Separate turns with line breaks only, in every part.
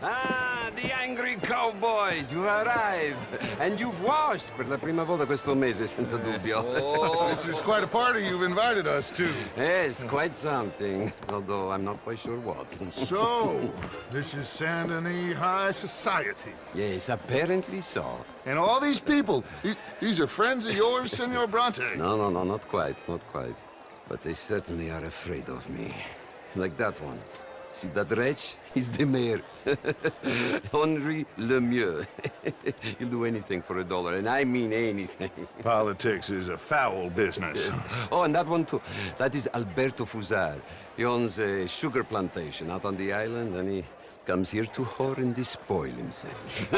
Ah, the angry cowboys, you arrived. And you've washed per la prima volta questo mese, senza dubbio.
This is quite a party you've invited us to.
Yes, quite something. Although I'm not quite sure what.
So, this is Saint Denis High Society.
Yes, apparently so.
And all these people, these are friends of yours, Senor Bronte?
No, not quite, not quite. But they certainly are afraid of me. Like that one. See that wretch? He's the mayor. Henri Lemieux. He'll do anything for $1, and I mean anything.
Politics is a foul business.
Yes. Oh, and that one too. That is Alberto Fusar. He owns a sugar plantation out on the island, and he comes here to whore and despoil himself.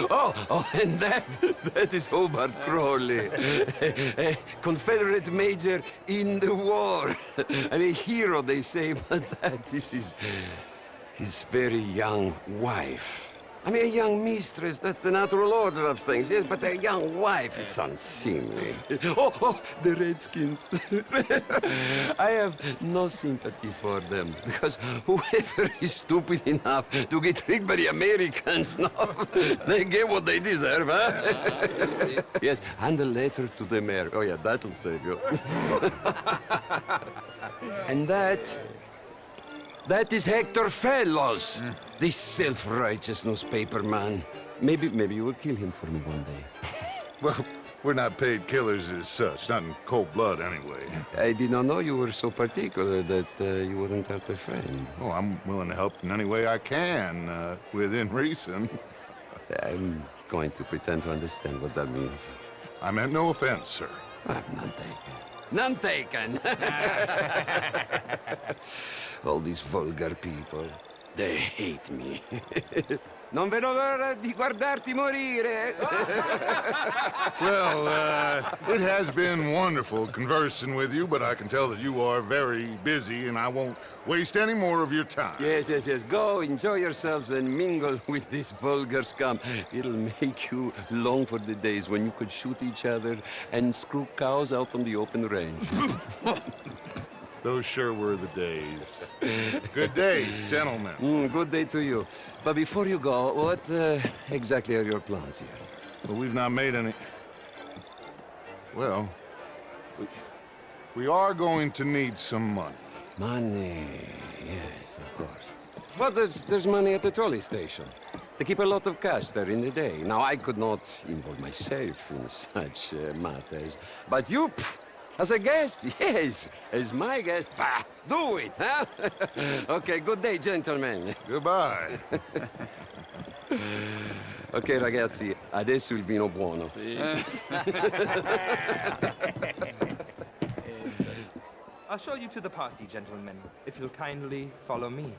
Oh, and that is Hobart Crawley, a Confederate major in the war. I mean, hero, they say, but that is his very young wife. I mean, a young mistress, that's the natural order of things, yes, but a young wife is unseemly. Oh, the Redskins. I have no sympathy for them, because whoever is stupid enough to get tricked by the Americans, no, they get what they deserve, huh? Yes, and a letter to the mayor. Oh, yeah, that'll save you. And that is Hector Fellows. This self-righteous newspaper man. Maybe you will kill him for me one day.
Well, we're not paid killers as such, not in cold blood anyway.
I did not know you were so particular that you wouldn't help a friend.
Oh, I'm willing to help in any way I can, within reason.
I'm going to pretend to understand what that means.
I meant no offense, sir.
None taken. None taken! All these vulgar people. They hate me. Non vedo l'ora di guardarti morire.
Well, it has been wonderful conversing with you, but I can tell that you are very busy, and I won't waste any more of your time.
Yes. Go, enjoy yourselves, and mingle with this vulgar scum. It'll make you long for the days when you could shoot each other and screw cows out on the open range.
Those sure were the days. Good day, gentlemen.
Good day to you. But before you go, what exactly are your plans here?
Well, we've not made any... Well, we are going to need some money.
Money, yes, of course. But there's money at the trolley station. They keep a lot of cash there in the day. Now, I could not involve myself in such matters. But you... As a guest? Yes. As my guest? Bah! Do it, huh? Okay, good day, gentlemen.
Goodbye.
Ok, ragazzi, adesso il vino buono. Sì.
I'll show you to the party, gentlemen, if you'll kindly follow me.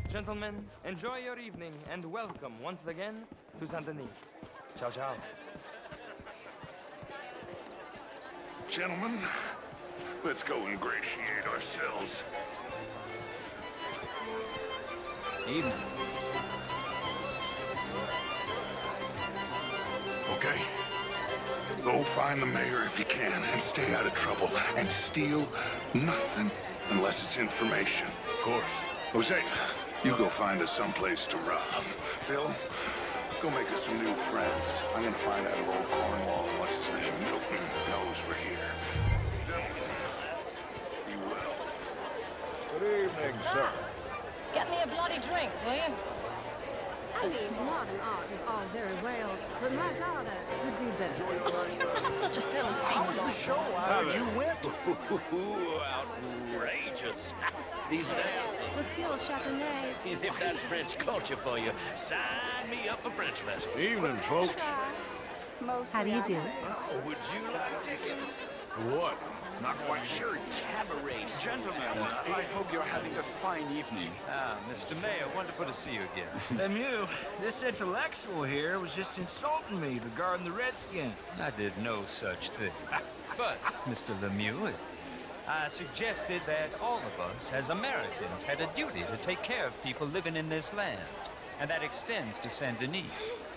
Gentlemen, enjoy your evening and welcome once again to Saint Denis. Ciao, ciao.
Gentlemen, let's go ingratiate ourselves.
Evening.
Okay. Go find the mayor if you can and stay out of trouble. And steal nothing unless it's information. Of course. Jose, you go find us someplace to rob. Bill, go make us some new friends. I'm gonna find out if old Cornwall, what's his name, Milton, knows we're here. Gentlemen, be well. Good evening, sir.
Get me a bloody drink, will you?
I mean, modern art is all very well, but my daughter could do better.
You're not such a Philistine.
How was the show? How'd you went? Outrageous. These next.
Monsieur Châtenay.
If that's French culture for you, sign me up for French lessons.
Evening, folks.
How do you do?
Oh, would you like tickets?
What?
Not quite sure. Cabaret.
Gentlemen, I hope you're having a fine evening.
Ah, Mr. Mayor, wonderful to see you again.
Lemieux, this intellectual here was just insulting me regarding the Redskin.
I did no such thing. But, Mr. Lemieux,
I suggested that all of us, as Americans, had a duty to take care of people living in this land. And that extends to Saint Denis.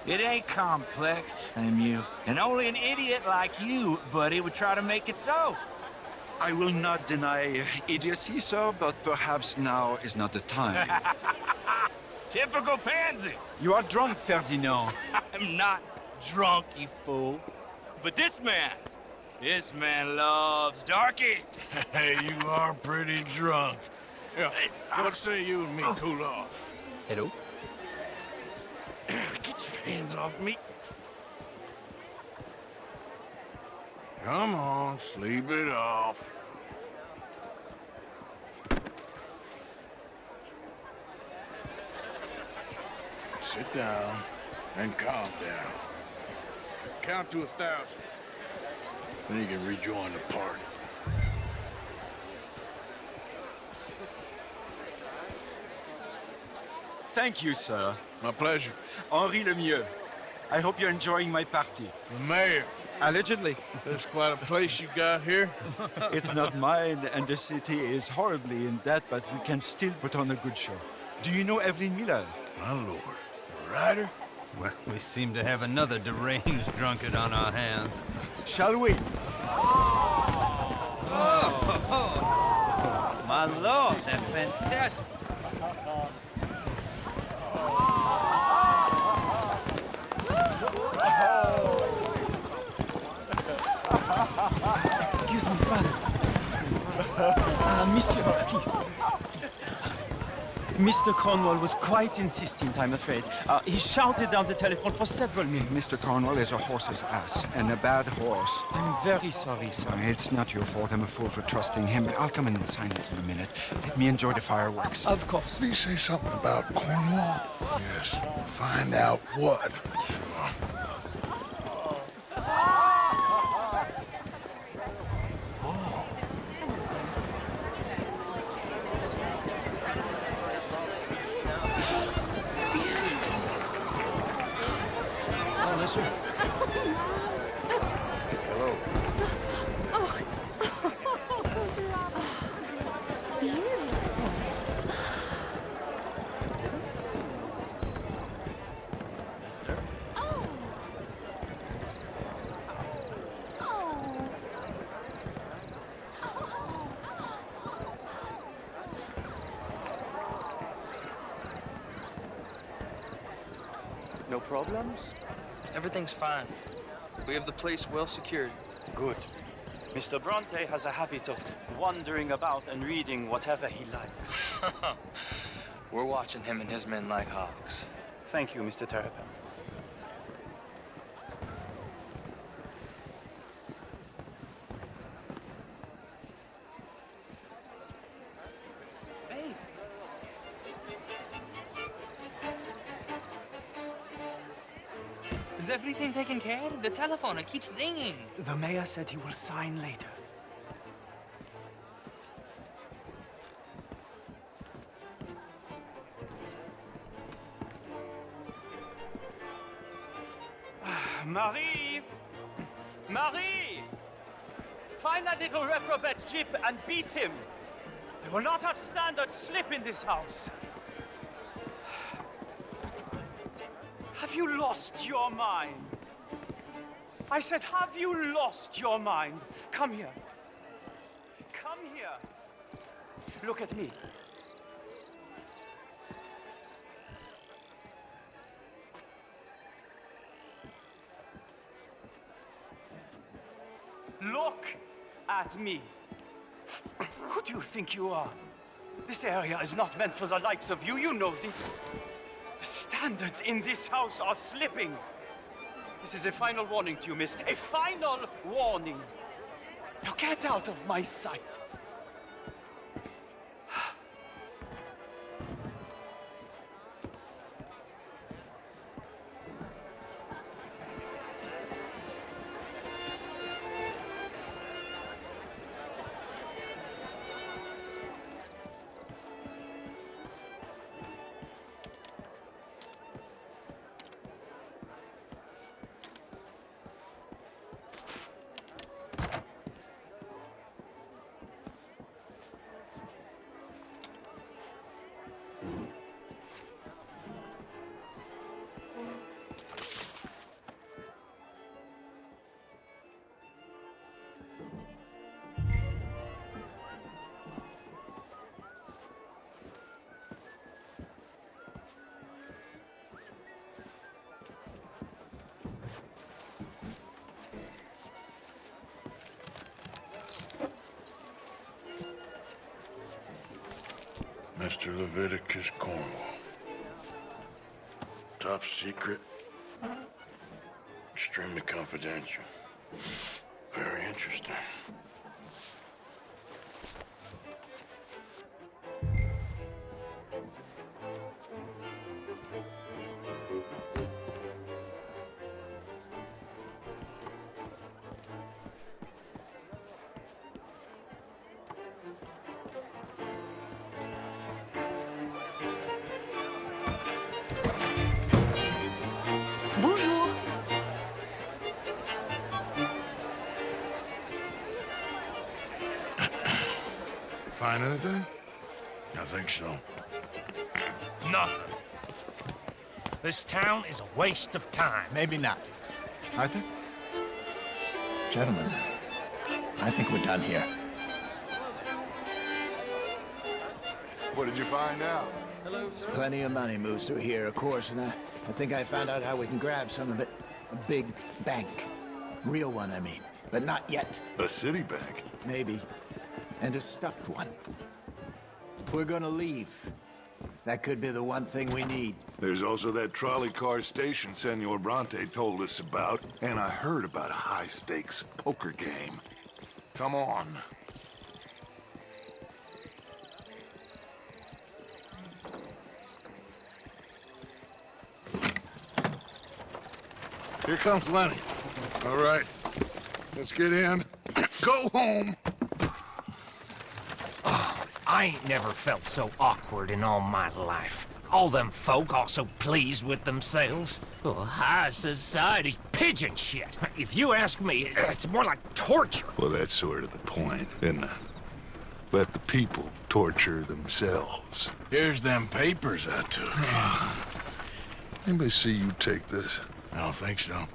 It ain't complex, MU. And only an idiot like you, buddy, would try to make it so.
I will not deny idiocy, sir, but perhaps now is not the time.
Typical pansy.
You are drunk, Ferdinand.
I'm not drunk, you fool. But this man loves darkies.
Hey, you are pretty drunk. Yeah, what say you and me cool off?
Hello?
Get your hands off me. Come on, sleep it off. Sit down and calm down. Count to 1,000. Then you can rejoin the party.
Thank you, sir.
My pleasure.
Henri Lemieux. I hope you're enjoying my party.
The mayor.
Allegedly.
That's quite a place you got here.
It's not mine, and the city is horribly in debt, but we can still put on a good show. Do you know Evelyn Miller?
My lord. A writer?
Well, we seem to have another deranged drunkard on our hands.
Shall we?
Oh, my lord, they're fantastic.
Excuse me, brother. Monsieur, please. Mr. Cornwall was quite insistent, I'm afraid. He shouted down the telephone for several minutes.
Mr. Cornwall is a horse's ass, and a bad horse.
I'm very sorry, sir.
It's not your fault. I'm a fool for trusting him. I'll come in and sign it in a minute. Let me enjoy the fireworks.
Of course.
Did he say something about Cornwall? Yes. Find out what. Sure.
Hello.
No problems? Everything's fine. We have the place well secured.
Good. Mr. Bronte has a habit of wandering about and reading whatever he likes.
We're watching him and his men like hawks.
Thank you, Mr. Terrapin.
Is everything taken care of? The telephone, it keeps ringing.
The mayor said he will sign later. Marie! Marie! Find that little reprobate Jip and beat him. I will not have standard slip in this house. Have you lost your mind? I said, have you lost your mind? Come here. Come here. Look at me. Look at me. Who do you think you are? This area is not meant for the likes of you. You know this. The standards in this house are slipping. This is a final warning to you, miss. A final warning. Now get out of my sight.
Mr. Leviticus Cornwall. Top secret. Extremely confidential. Very interesting.
Bonjour.
Find anything? I think so.
Nothing. This town is a waste of time.
Maybe not.
Arthur?
Gentlemen, I think we're done here.
What did you find out?
There's plenty of money moves through here, of course, and I think I found out how we can grab some of it. A big bank. Real one, I mean. But not yet.
A city bank?
Maybe. And a stuffed one. If we're gonna leave, that could be the one thing we need.
There's also that trolley car station Senor Bronte told us about, and I heard about a high-stakes poker game. Come on. Here comes Lenny. All right, let's get in. Go home.
I ain't never felt so awkward in all my life. All them folk all so pleased with themselves. Oh, high society's pigeon shit. If you ask me, it's more like torture.
Well, that's sort of the point, isn't it? Let the people torture themselves.
Here's them papers I took.
Anybody see you take this?
I don't think so.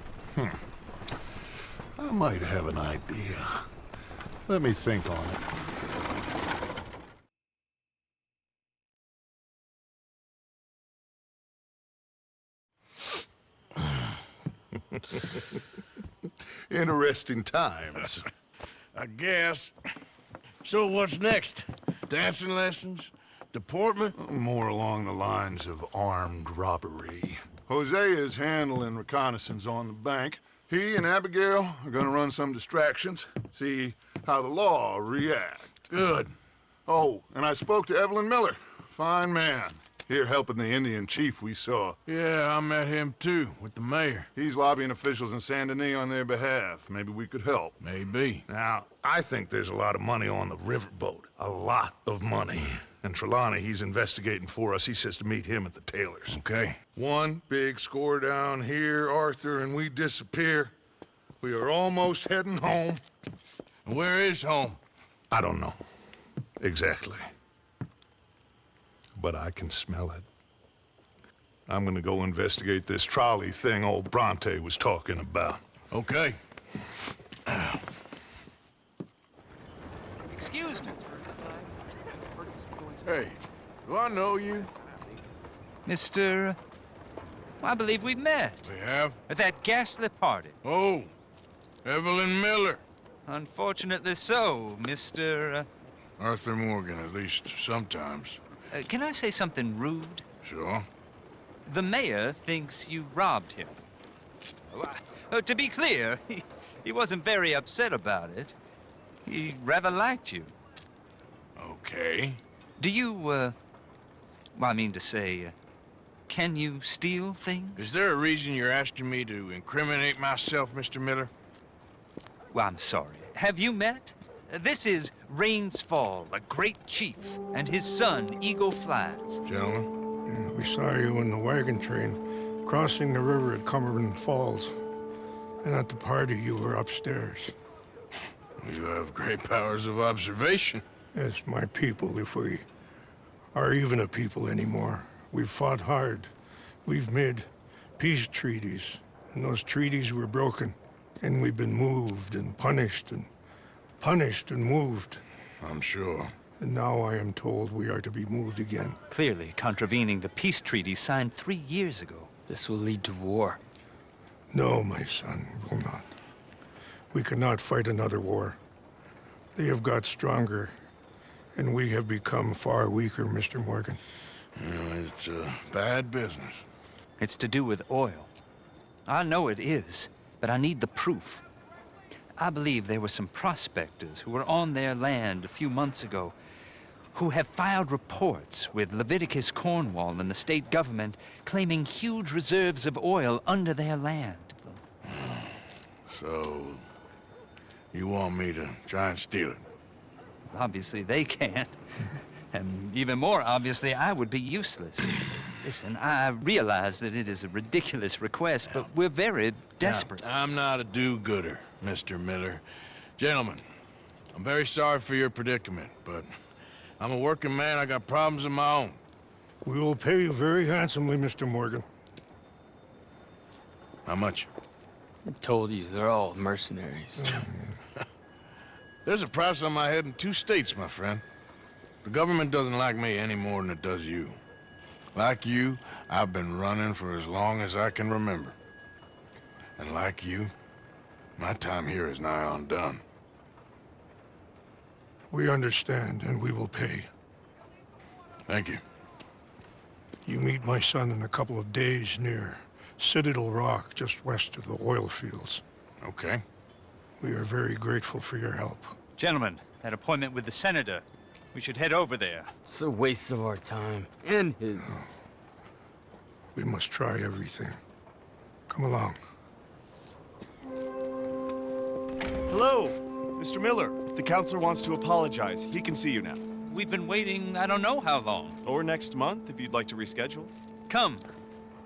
I might have an idea. Let me think on it. Interesting times.
I guess. So what's next? Dancing lessons? Deportment?
More along the lines of armed robbery. Hosea is handling reconnaissance on the bank. He and Abigail are gonna run some distractions, see how the law react.
Good.
Oh, and I spoke to Evelyn Miller. Fine man. Here helping the Indian chief we saw.
Yeah, I met him too, with the mayor.
He's lobbying officials in Saint Denis on their behalf. Maybe we could help.
Maybe.
Now, I think there's a lot of money on the riverboat. A lot of money. And Trelawney, he's investigating for us. He says to meet him at the Taylor's.
Okay.
One big score down here, Arthur, and we disappear. We are almost heading home.
Where is home?
I don't know. Exactly. But I can smell it. I'm gonna go investigate this trolley thing old Bronte was talking about.
Okay.
Excuse me.
Hey, do I know you?
Mr. I believe we've met.
We have?
At that ghastly party.
Oh, Evelyn Miller.
Unfortunately so, Mr.
Arthur Morgan, at least sometimes.
Can I say something rude?
Sure.
The mayor thinks you robbed him. To be clear, he wasn't very upset about it. He rather liked you.
Okay.
Do you, well, I mean to say, can you steal things?
Is there a reason you're asking me to incriminate myself, Mr. Miller?
Well, I'm sorry. Have you met? This is Rains Fall, a great chief, and his son, Eagle Flies.
Gentlemen?
Yeah, we saw you in the wagon train crossing the river at Cumberland Falls. And at the party, you were upstairs.
You have great powers of observation.
Yes, my people, if we are even a people anymore. We've fought hard. We've made peace treaties, and those treaties were broken. And we've been moved and punished and moved.
I'm sure.
And now I am told we are to be moved again.
Clearly contravening the peace treaty signed 3 years ago.
This will lead to war.
No, my son, it will not. We cannot fight another war. They have got stronger, and we have become far weaker, Mr. Morgan.
It's bad business.
It's to do with oil. I know it is, but I need the proof. I believe there were some prospectors who were on their land a few months ago who have filed reports with Leviticus Cornwall and the state government claiming huge reserves of oil under their land.
So, you want me to try and steal it?
Obviously they can't. And even more obviously, I would be useless. Listen, I realize that it is a ridiculous request, but we're very desperate.
Now, I'm not a do-gooder, Mr. Miller. Gentlemen, I'm very sorry for your predicament, but I'm a working man. I got problems of my own.
We will pay you very handsomely, Mr. Morgan.
How much?
I told you, they're all mercenaries.
There's a price on my head in 2 states, my friend. The government doesn't like me any more than it does you. Like you, I've been running for as long as I can remember. And like you, my time here is nigh on done.
We understand, and we will pay.
Thank you.
You meet my son in a couple of days near Citadel Rock, just west of the oil fields.
Okay.
We are very grateful for your help.
Gentlemen, that appointment with the senator. We should head over there.
It's a waste of our time. And his.
Oh. We must try everything. Come along.
Hello, Mr. Miller. The counselor wants to apologize. He can see you now.
We've been waiting I don't know how long.
Or next month, if you'd like to reschedule.
Come.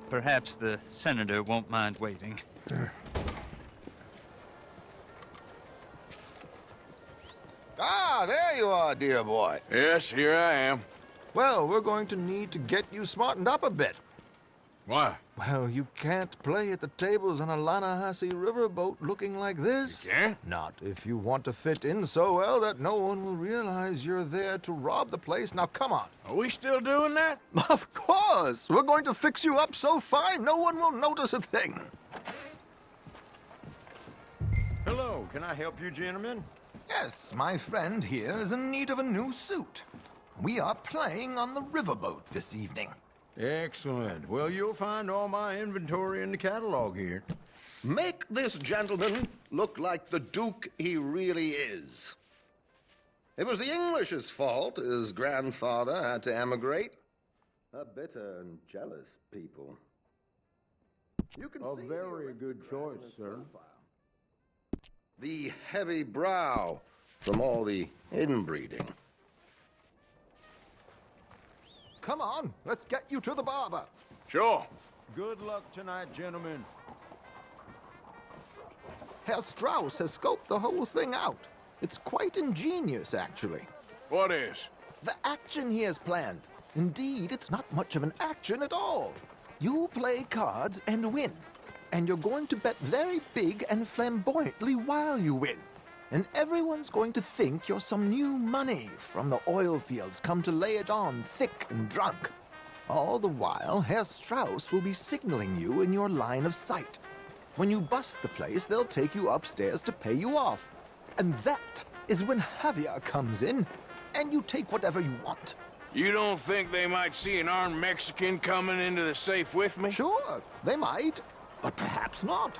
Perhaps the senator won't mind waiting.
Ah, there you are, dear boy.
Yes, here I am.
Well, we're going to need to get you smartened up a bit.
Why?
Well, you can't play at the tables on a Lanahassee riverboat looking like this.
You can't?
Not if you want to fit in so well that no one will realize you're there to rob the place. Now, come on.
Are we still doing that?
Of course. We're going to fix you up so fine, no one will notice a thing.
Hello, can I help you, gentlemen?
Yes, my friend here is in need of a new suit. We are playing on the riverboat this evening.
Excellent. Well, you'll find all my inventory in the catalog here.
Make this gentleman look like the Duke he really is. It was the English's fault his grandfather had to emigrate. A bitter and jealous people. You can
A
see
very good choice, sir.
The heavy brow from all the inbreeding.
Come on, let's get you to the barber.
Sure.
Good luck tonight, gentlemen.
Herr Strauss has scoped the whole thing out. It's quite ingenious, actually.
What is?
The action he has planned. Indeed, it's not much of an action at all. You play cards and win. And you're going to bet very big and flamboyantly while you win. And everyone's going to think you're some new money from the oil fields come to lay it on thick and drunk. All the while, Herr Strauss will be signaling you in your line of sight. When you bust the place, they'll take you upstairs to pay you off. And that is when Javier comes in, and you take whatever you want.
You don't think they might see an armed Mexican coming into the safe with me?
Sure, they might, but perhaps not.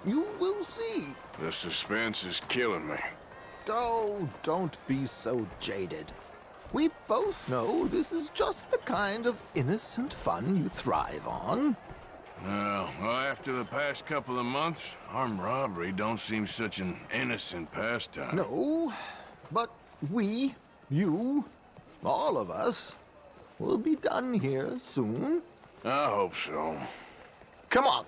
You will see.
The suspense is killing me.
Oh, don't be so jaded. We both know this is just the kind of innocent fun you thrive on.
Well, after the past couple of months, armed robbery don't seem such an innocent pastime.
No, but we, you, all of us, will be done here soon.
I hope so.
Come on.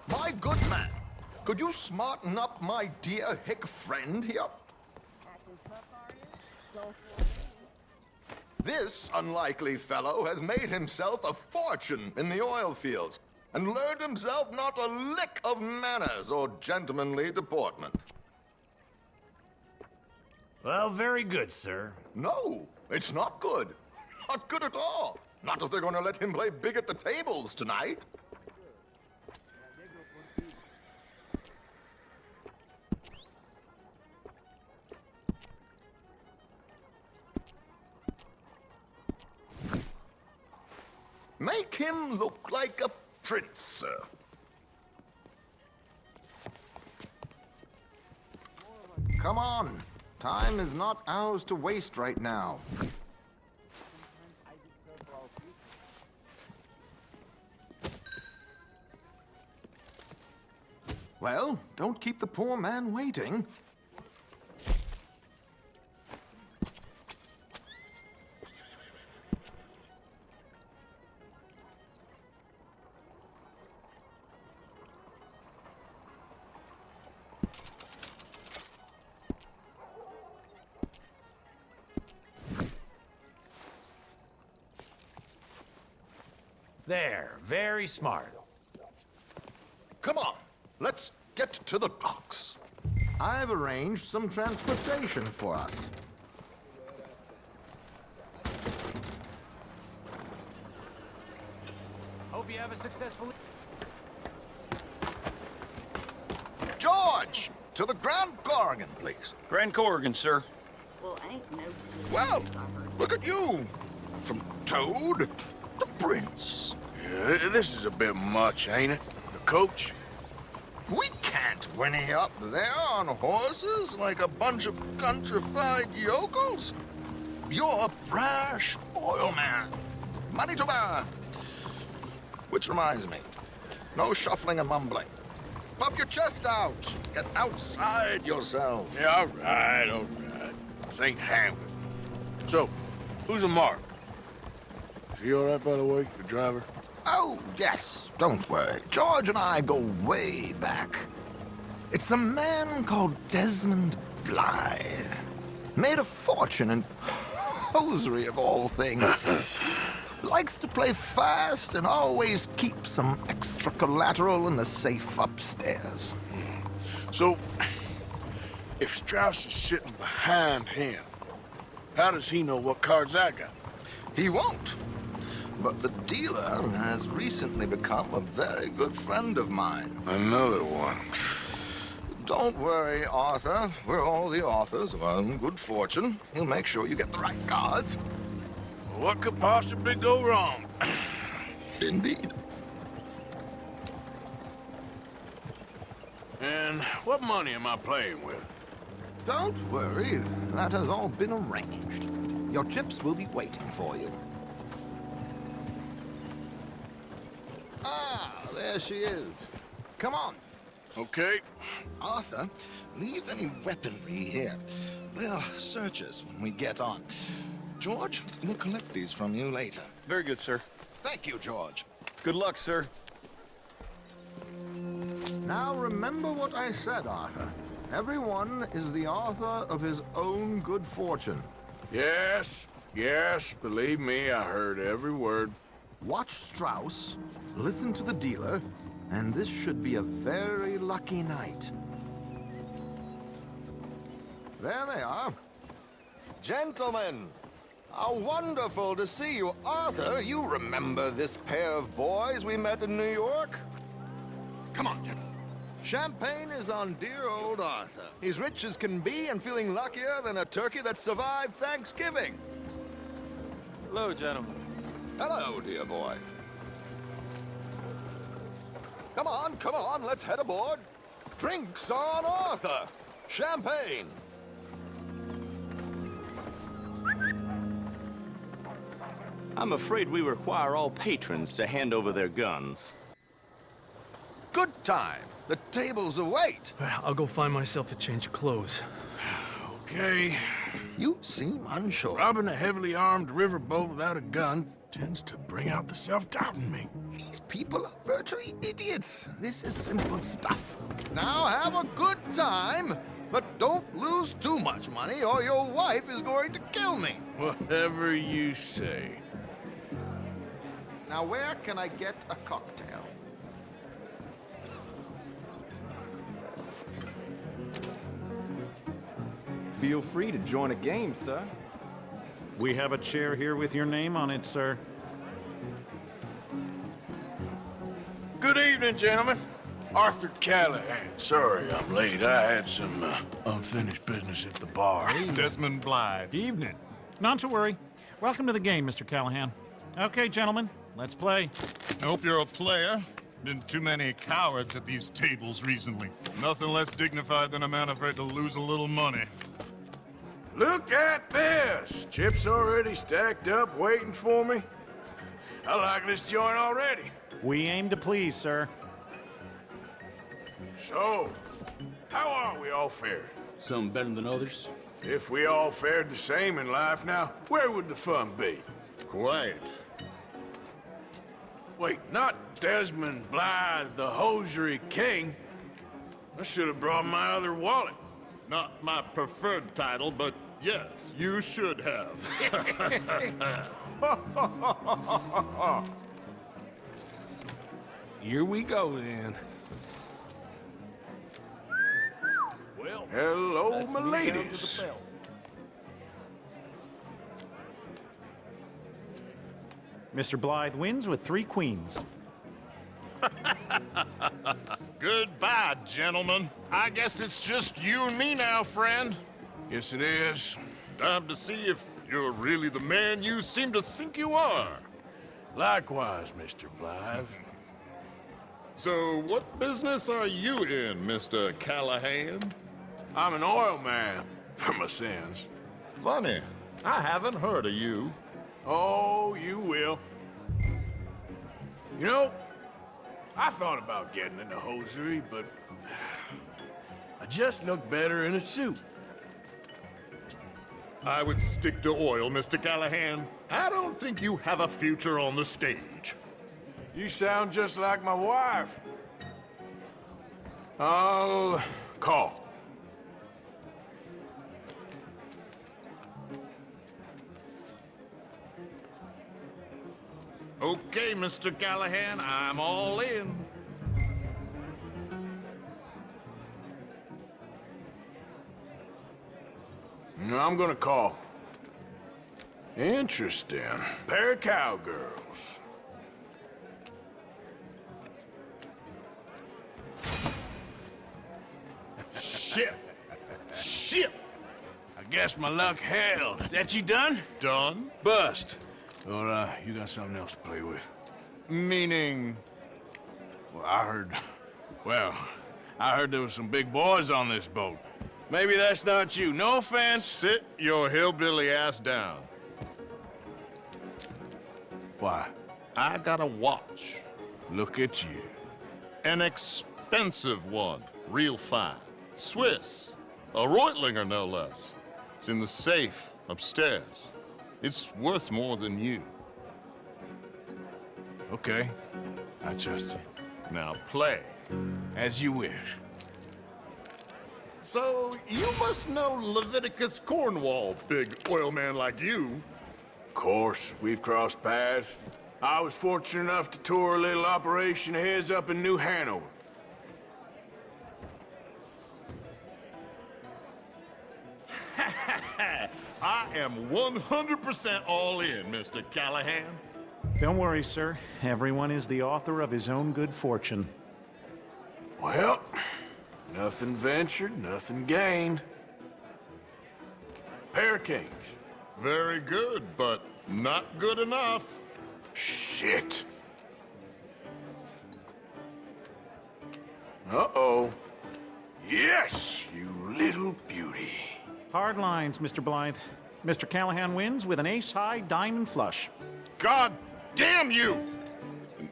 My good man, could you smarten up my dear hick friend here? This unlikely fellow has made himself a fortune in the oil fields and learned himself not a lick of manners or gentlemanly deportment.
Well, very good, sir.
No, it's not good. Not good at all. Not if they're going to let him play big at the tables tonight.
Make him look like a prince, sir. Come on. Time is not ours to waste right now. Well, don't keep the poor man waiting.
There, very smart.
Come on, let's get to the docks. I've arranged some transportation for us.
Hope you have a successful...
George, to the Grand Corrigan, please.
Grand Corrigan, sir.
Well, ain't no...
Well, look at you. From Toad to Prince.
Yeah, this is a bit much, ain't it? The coach?
We can't whinny up there on horses like a bunch of countrified yokels. You're a brash oil man. Money to burn. Which reminds me, no shuffling and mumbling. Puff your chest out. Get outside yourself.
Yeah, all right, all right. This ain't Hamlet. So, who's a Mark? Is he all right, by the way, the driver?
Oh, yes, don't worry. George and I go way back. It's a man called Desmond Blythe. Made a fortune in hosiery of all things. Likes to play fast and always keeps some extra collateral in the safe upstairs.
So, if Strauss is sitting behind him, how does he know what cards I got?
He won't. But the dealer has recently become a very good friend of mine.
Another one.
Don't worry, Arthur. We're all the authors of our own good fortune. He'll make sure you get the right cards.
What could possibly go wrong?
Indeed.
And what money am I playing with?
Don't worry. That has all been arranged. Your chips will be waiting for you. Ah, there she is. Come on.
Okay.
Arthur, leave any weaponry here. They'll search us when we get on. George, we'll collect these from you later.
Very good, sir.
Thank you, George.
Good luck, sir.
Now remember what I said, Arthur. Everyone is the author of his own good fortune.
Yes, yes, believe me, I heard every word.
Watch Strauss, listen to the dealer, and this should be a very lucky night. There they are. Gentlemen, how wonderful to see you. Arthur, you remember this pair of boys we met in New York? Come on, gentlemen. Champagne is on dear old Arthur. He's rich as can be and feeling luckier than a turkey that survived Thanksgiving.
Hello, gentlemen.
Hello, dear boy. Come on, let's head aboard. Drinks on Arthur. Champagne.
I'm afraid we require all patrons to hand over their guns.
Good time. The tables await.
I'll go find myself a change of clothes.
Okay.
You seem unsure.
Robbing a heavily armed riverboat without a gun tends to bring out the self-doubt in me.
These people are virtually idiots. This is simple stuff. Now have a good time, but don't lose too much money or your wife is going to kill me.
Whatever you say.
Now where can I get a cocktail?
Feel free to join a game, sir.
We have a chair here with your name on it, sir.
Good evening, gentlemen. Arthur Callahan. Sorry I'm late. I had some unfinished business at the bar.
Desmond Blythe. Evening. Not to worry. Welcome to the game, Mr. Callahan. Okay, gentlemen. Let's play.
Hope you're a player. Been too many cowards at these tables recently. Nothing less dignified than a man afraid to lose a little money.
Look at this! Chips already stacked up, waiting for me. I like this joint already.
We aim to please, sir.
So, how are we all fared?
Some better than others.
If we all fared the same in life now, where would the fun be?
Quiet.
Wait, not Desmond Blythe, the hosiery king. I should have brought my other wallet.
Not my preferred title, but yes, you should have.
Here we go, then.
Well,
hello, my ladies.
Mr. Blythe wins with 3 queens.
Goodbye, gentlemen. I guess it's just you and me now, friend.
Yes, it is.
Time to see if you're really the man you seem to think you are.
Likewise, Mr. Blythe.
So, what business are you in, Mr. Callahan?
I'm an oil man, for my sins.
Funny. I haven't heard of you.
Oh, you will. You know, I thought about getting into hosiery, but I just look better in a suit.
I would stick to oil, Mr. Callahan. I don't think you have a future on the stage.
You sound just like my wife. I'll call.
Okay, Mr. Callahan, I'm all in.
No, I'm gonna call. Interesting. Pair of cowgirls.
Shit. Shit.
I guess my luck held. Is that you done?
Done.
Bust. Or, you got something else to play with?
Meaning?
Well, I heard there was some big boys on this boat. Maybe that's not you. No offense.
Sit your hillbilly ass down.
Why?
I got a watch.
Look at you.
An expensive one. Real fine. Swiss. A Reutlinger, no less. It's in the safe upstairs. It's worth more than you.
Okay. I trust you.
Now play.
As you wish.
So, you must know Leviticus Cornwall, big oil man like you.
Of course, we've crossed paths. I was fortunate enough to tour a little operation of his up in New Hanover.
I am 100% all in, Mr. Callahan.
Don't worry, sir. Everyone is the author of his own good fortune.
Well, nothing ventured, nothing gained. Pair of kings.
Very good, but not good enough.
Shit. Uh-oh. Yes, you little beauty.
Hard lines, Mr. Blythe. Mr. Callahan wins with an ace-high diamond flush.
God damn you!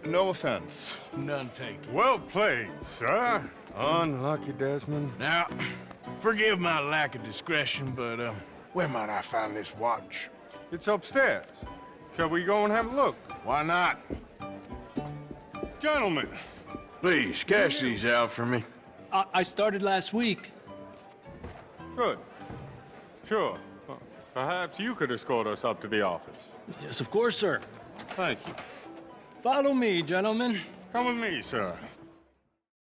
No offense.
None taken.
Well played, sir. Unlucky, Desmond.
Now, forgive my lack of discretion, but, where might I find this watch?
It's upstairs. Shall we go and have a look?
Why not?
Gentlemen.
Please, cash these out for me.
I started last week.
Good. Sure. Perhaps you could escort us up to the office.
Yes, of course, sir.
Thank you.
Follow me, gentlemen.
Come with me, sir.